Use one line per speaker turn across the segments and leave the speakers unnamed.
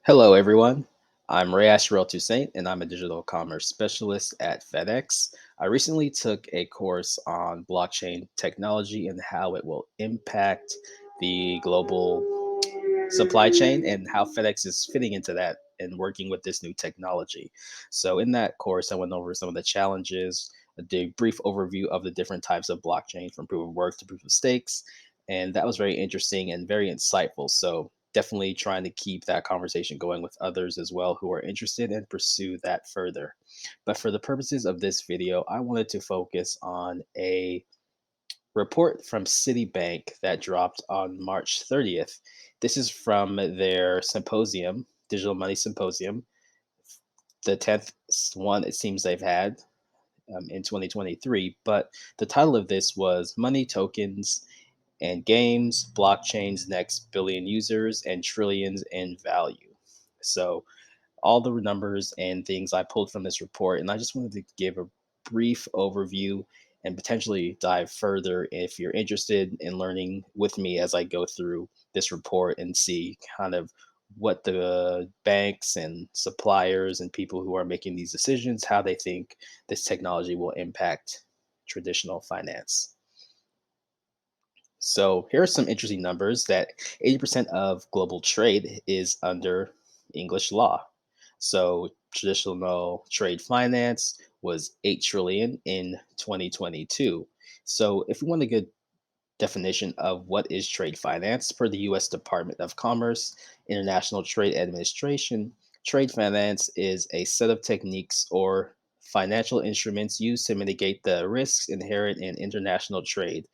Hello, everyone. I'm Rae-AsherEl and I'm a digital commerce specialist at FedEx. I recently took a course on blockchain technology and how it will impact the global supply chain and how FedEx is fitting into that and working with this new technology. So, in that course, I went over some of the challenges, a brief overview of the different types of blockchain from proof of work to proof of stakes. And that was very interesting and very insightful. So, definitely trying to keep that conversation going with others as well who are interested and pursue that further. But for the purposes of this video, I wanted to focus on a report from Citibank that dropped on March 30th. This is from their symposium, Digital Money Symposium, the 10th one it seems they've had in 2023. But the title of this was Money Tokens and Games, Blockchain's Next Billion Users, and Trillions in Value. So, all the numbers and things I pulled from this report, and I just wanted to give a brief overview and potentially dive further if you're interested in learning with me as I go through this report and see kind of what the banks and suppliers and people who are making these decisions, how they think this technology will impact traditional finance. So here are some interesting numbers that 80% of global trade is under English law. So traditional trade finance was 8 trillion in 2022. So if we want a good definition of what is trade finance per the US Department of Commerce, International Trade Administration, trade finance is a set of techniques or financial instruments used to mitigate the risks inherent in international trade,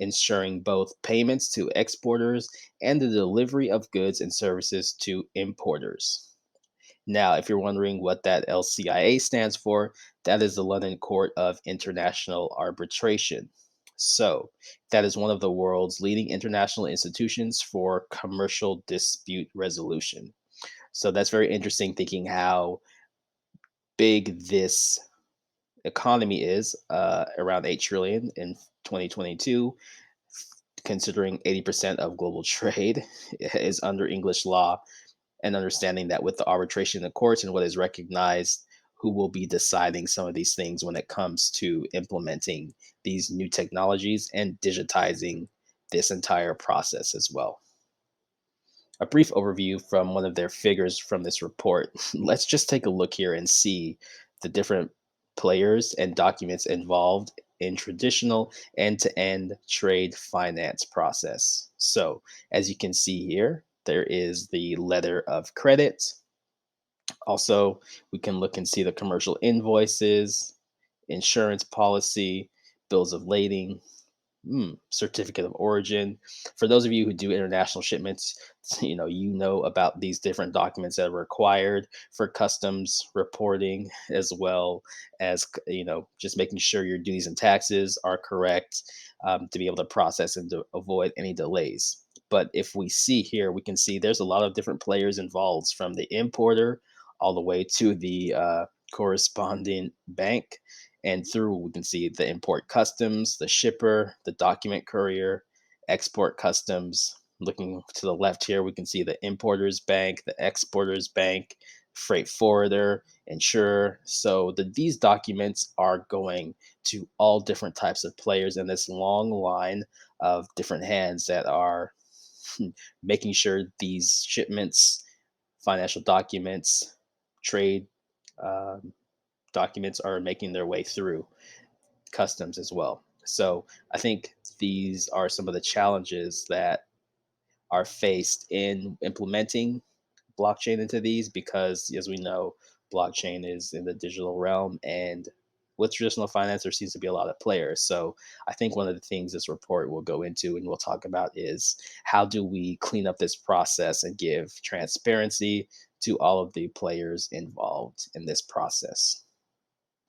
ensuring both payments to exporters and the delivery of goods and services to importers. Now, if you're wondering what that LCIA stands for, that is the London Court of International Arbitration. So, that is one of the world's leading international institutions for commercial dispute resolution. So, that's very interesting thinking how big this economy is, around 8 trillion in 2022, considering 80% of global trade is under English law, and understanding that with the arbitration in the courts and what is recognized, who will be deciding some of these things when it comes to implementing these new technologies and digitizing this entire process as well. A brief overview from one of their figures from this report. Let's just take a look here and see the different players and documents involved in traditional end-to-end trade finance process. So, as you can see here, there is the letter of credit. Also, we can look and see the commercial invoices, insurance policy, bills of lading, certificate of origin. For those of you who do international shipments, you know about these different documents that are required for customs reporting, as well as just making sure your duties and taxes are correct, to be able to process and to avoid any delays. But if we see here, we can see there's a lot of different players involved, from the importer all the way to the corresponding bank, and through we can see the import customs, the shipper, the document courier, export customs. Looking to the left here, we can see the importer's bank, the exporter's bank, freight forwarder, insurer. So these documents are going to all different types of players in this long line of different hands that are making sure these shipments, financial documents, trade um, documents are making their way through customs as well. So I think these are some of the challenges that are faced in implementing blockchain into these, because, as we know, blockchain is in the digital realm, and with traditional finance, there seems to be a lot of players. So I think one of the things this report will go into and we'll talk about is how do we clean up this process and give transparency to all of the players involved in this process.